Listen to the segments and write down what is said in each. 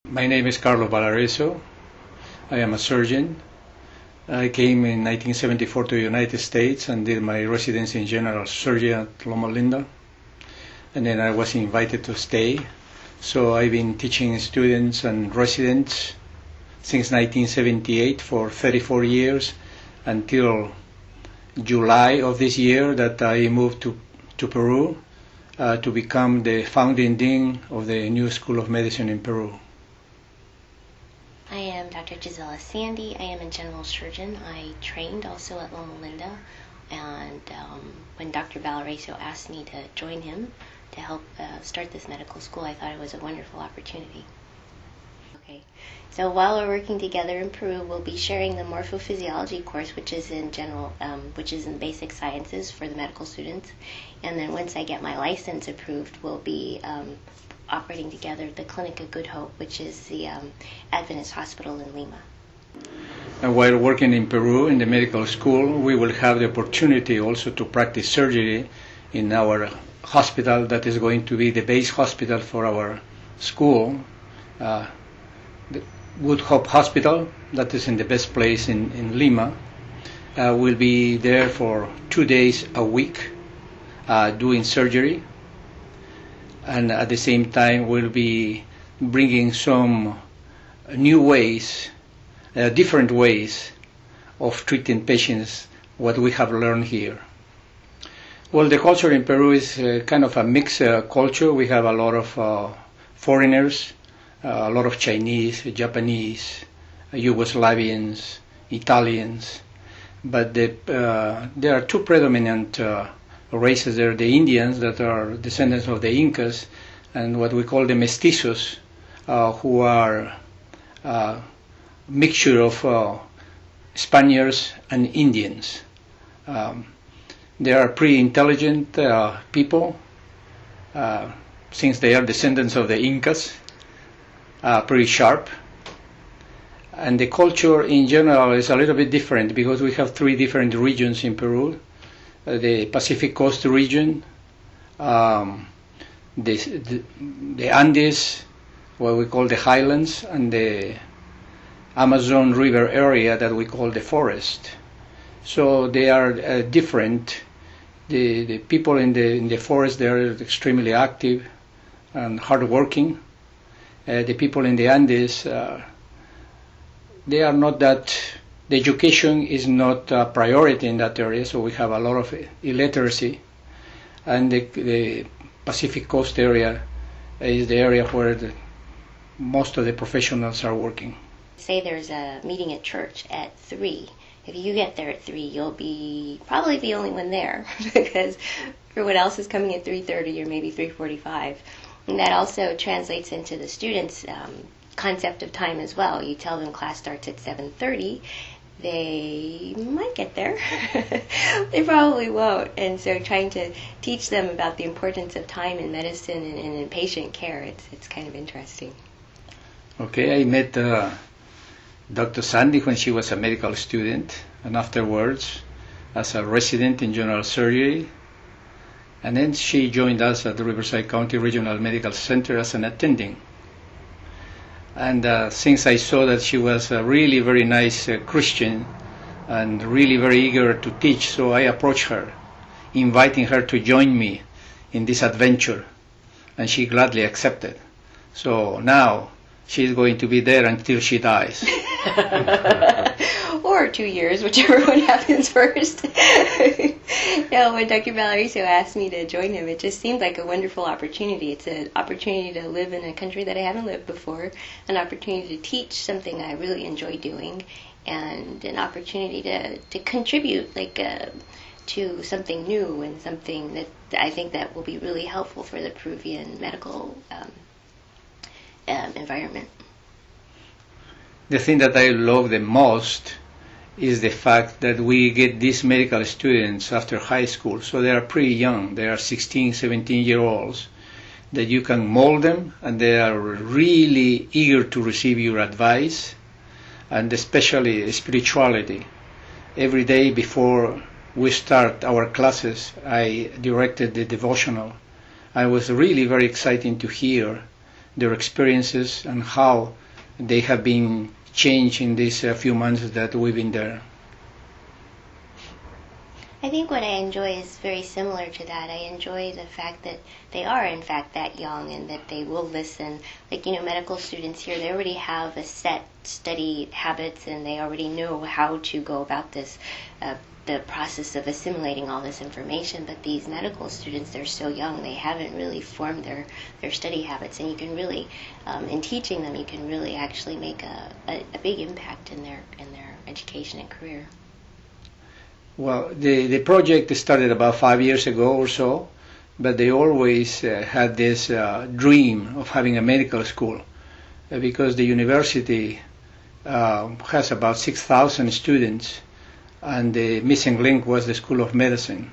My name is Carlos Valareso. I am a surgeon. I came in 1974 to the United States and did my residency in general surgery at Loma, and then I was invited to stay. So I've been teaching students and residents since 1978 for 34 years until July of this year that I moved to Peru to become the founding dean of the new School of Medicine in Peru. I am Dr. Gisela Sandy. I am a general surgeon. I trained also at Loma Linda, and when Dr. Valareso asked me to join him to help start this medical school, I thought it was a wonderful opportunity. Okay, so while we're working together in Peru, we'll be sharing the morphophysiology course, which is in basic sciences for the medical students, and then once I get my license approved, we'll be operating together the Clinic of Good Hope, which is the Adventist hospital in Lima. And while working in Peru in the medical school, we will have the opportunity also to practice surgery in our hospital that is going to be the base hospital for our school, the Good Hope Hospital, that is in the best place in Lima. We'll be there for 2 days a week doing surgery. And at the same time, we'll be bringing some new ways, different ways of treating patients, what we have learned here. Well, the culture in Peru is kind of a mixed culture. We have a lot of foreigners, a lot of Chinese, Japanese, Yugoslavians, Italians, but there are two predominant races there, the Indians that are descendants of the Incas, and what we call the mestizos, who are a mixture of Spaniards and Indians. They are pretty intelligent people, since they are descendants of the Incas, pretty sharp. And the culture in general is a little bit different because we have three different regions in Peru. The Pacific Coast region, the Andes, what we call the highlands, and the Amazon River area that we call the forest. So they are different. The people in the forest, they are extremely active and hardworking. The people in the Andes, they are not that. The education is not a priority in that area, so we have a lot of illiteracy. And the Pacific Coast area is the area where most of the professionals are working. Say there's a meeting at church at 3. If you get there at 3, you'll be probably the only one there because everyone else is coming at 3:30 or maybe 3:45. And that also translates into the students' concept of time as well. You tell them class starts at 7:30. They might get there. They probably won't. And so trying to teach them about the importance of time in medicine and in patient care, it's kind of interesting. Okay, I met Dr. Sandy when she was a medical student, and afterwards as a resident in general surgery. And then she joined us at the Riverside County Regional Medical Center as an attending. And since I saw that she was a really very nice Christian and really very eager to teach, so I approached her, inviting her to join me in this adventure, and she gladly accepted. So now she's going to be there until she dies. Or 2 years, whichever one happens first. When Dr. Valareso asked me to join him, it just seemed like a wonderful opportunity. It's an opportunity to live in a country that I haven't lived before, an opportunity to teach something I really enjoy doing, and an opportunity to contribute to something new and something that I think that will be really helpful for the Peruvian medical environment. The thing that I love the most is the fact that we get these medical students after high school, so they are pretty young. They are 16, 17-year-olds, that you can mold them, and they are really eager to receive your advice, and especially spirituality. Every day before we start our classes, I directed the devotional. I was really very excited to hear their experiences and how they have been changed in these few months that we've been there. I think what I enjoy is very similar to that. I enjoy the fact that they are, in fact, that young and that they will listen. Like, medical students here, they already have a set study habits and they already know how to go about this, the process of assimilating all this information. But these medical students, they're so young, they haven't really formed their study habits. And you can really, in teaching them, you can really actually make a big impact in their education and career. Well, the project started about 5 years ago or so, but they always had this dream of having a medical school because the university has about 6,000 students, and the missing link was the School of Medicine.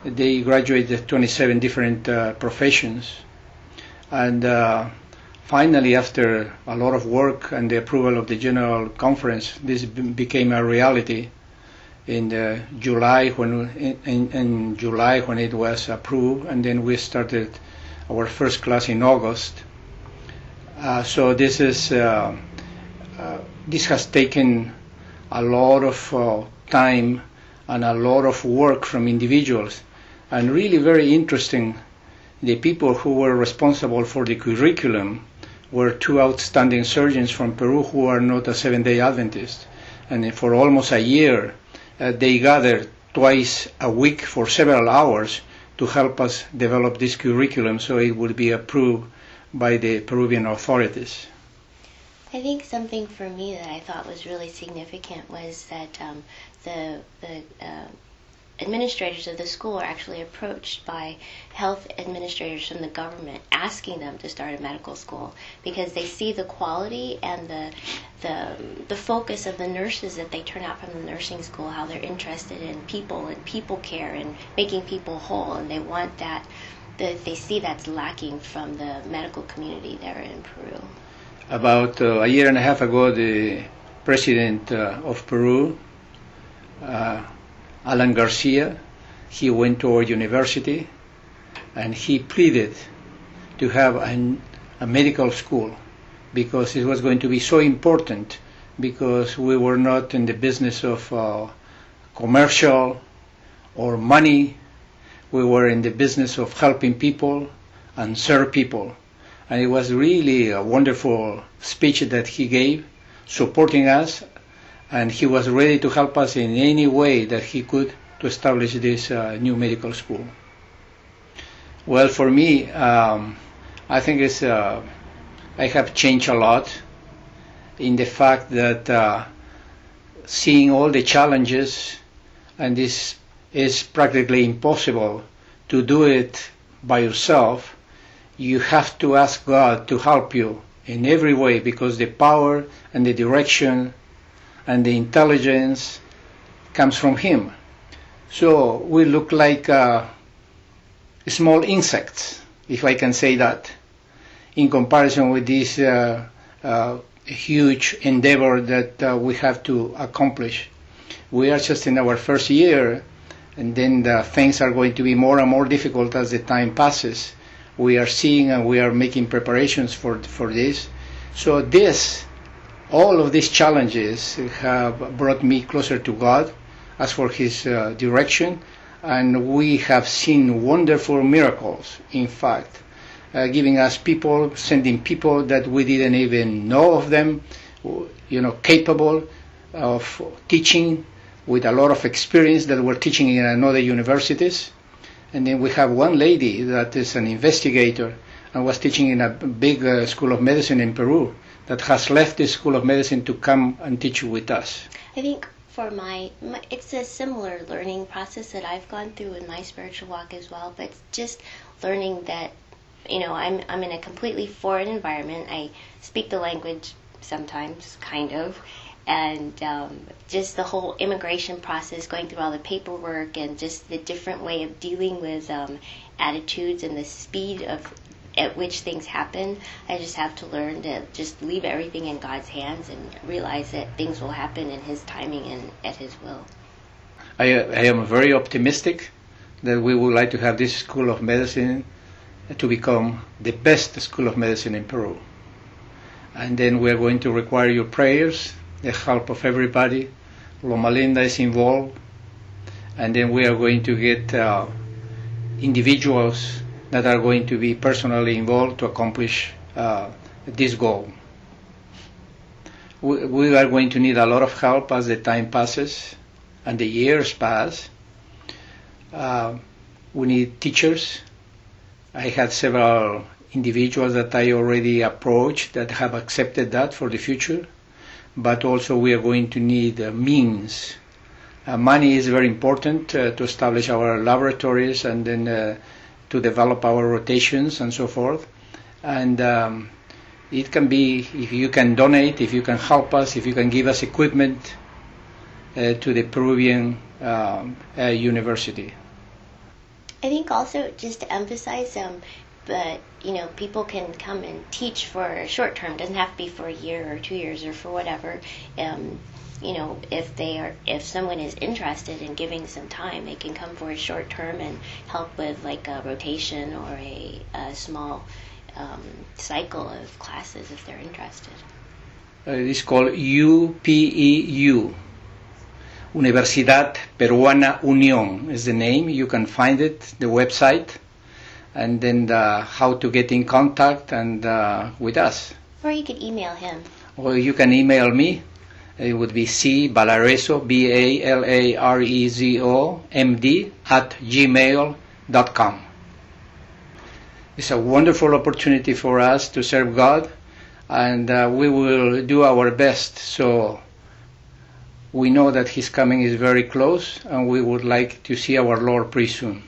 They graduated 27 different professions, and finally, after a lot of work and the approval of the General Conference, this became a reality. In July when it was approved, and then we started our first class in August. So this has taken a lot of time and a lot of work from individuals, and really very interesting. The people who were responsible for the curriculum were two outstanding surgeons from Peru who are not a Seventh-day Adventist, and for almost a year they gathered twice a week for several hours to help us develop this curriculum so it would be approved by the Peruvian authorities. I think something for me that I thought was really significant was that the administrators of the school are actually approached by health administrators from the government asking them to start a medical school because they see the quality and the focus of the nurses that they turn out from the nursing school, how they're interested in people and people care and making people whole, and they want that they see that's lacking from the medical community there in Peru. About a year and a half ago, the president of Peru, Alan Garcia, he went to our university and he pleaded to have a medical school because it was going to be so important, because we were not in the business of commercial or money. We were in the business of helping people and serve people. And it was really a wonderful speech that he gave, supporting us, and he was ready to help us in any way that he could to establish this new medical school. Well, for me, I think I have changed a lot in the fact that seeing all the challenges, and this is practically impossible to do it by yourself. You have to ask God to help you in every way, because the power and the direction and the intelligence comes from Him. So we look like small insects, if I can say that, in comparison with this huge endeavor that we have to accomplish. We are just in our first year, and then things are going to be more and more difficult as the time passes. We are seeing and we are making preparations for this. So all of these challenges have brought me closer to God as for His direction, and we have seen wonderful miracles, in fact, giving us people, sending people that we didn't even know of them, capable of teaching with a lot of experience that were teaching in another universities. And then we have one lady that is an investigator and was teaching in a big school of medicine in Peru that has left the school of medicine to come and teach with us. I think for it's a similar learning process that I've gone through in my spiritual walk as well, but just learning that, I'm in a completely foreign environment. I speak the language sometimes, kind of, and just the whole immigration process, going through all the paperwork and just the different way of dealing with attitudes and the speed at which things happen. I just have to learn to just leave everything in God's hands and realize that things will happen in His timing and at His will. I am very optimistic that we would like to have this School of Medicine to become the best school of medicine in Peru. And then we are going to require your prayers, the help of everybody. Loma Linda is involved. And then we are going to get individuals that are going to be personally involved to accomplish this goal. We are going to need a lot of help as the time passes and the years pass. We need teachers. I had several individuals that I already approached that have accepted that for the future, but also we are going to need means. Money is very important to establish our laboratories and then to develop our rotations and so forth. And it can be, if you can donate, if you can help us, if you can give us equipment to the Peruvian University. I think also just to emphasize, but people can come and teach for a short term. Doesn't have to be for a year or 2 years or for whatever. If someone is interested in giving some time, they can come for a short term and help with like a rotation or a small cycle of classes if they're interested. It is called UPEU, Universidad Peruana Unión is the name. You can find it, the website, and then how to get in contact and with us. Or you could email him. Or you can email me. It would be cbalarezo, BALAREZO, MD, @gmail.com. It's a wonderful opportunity for us to serve God, and we will do our best. So we know that His coming is very close, and we would like to see our Lord pretty soon.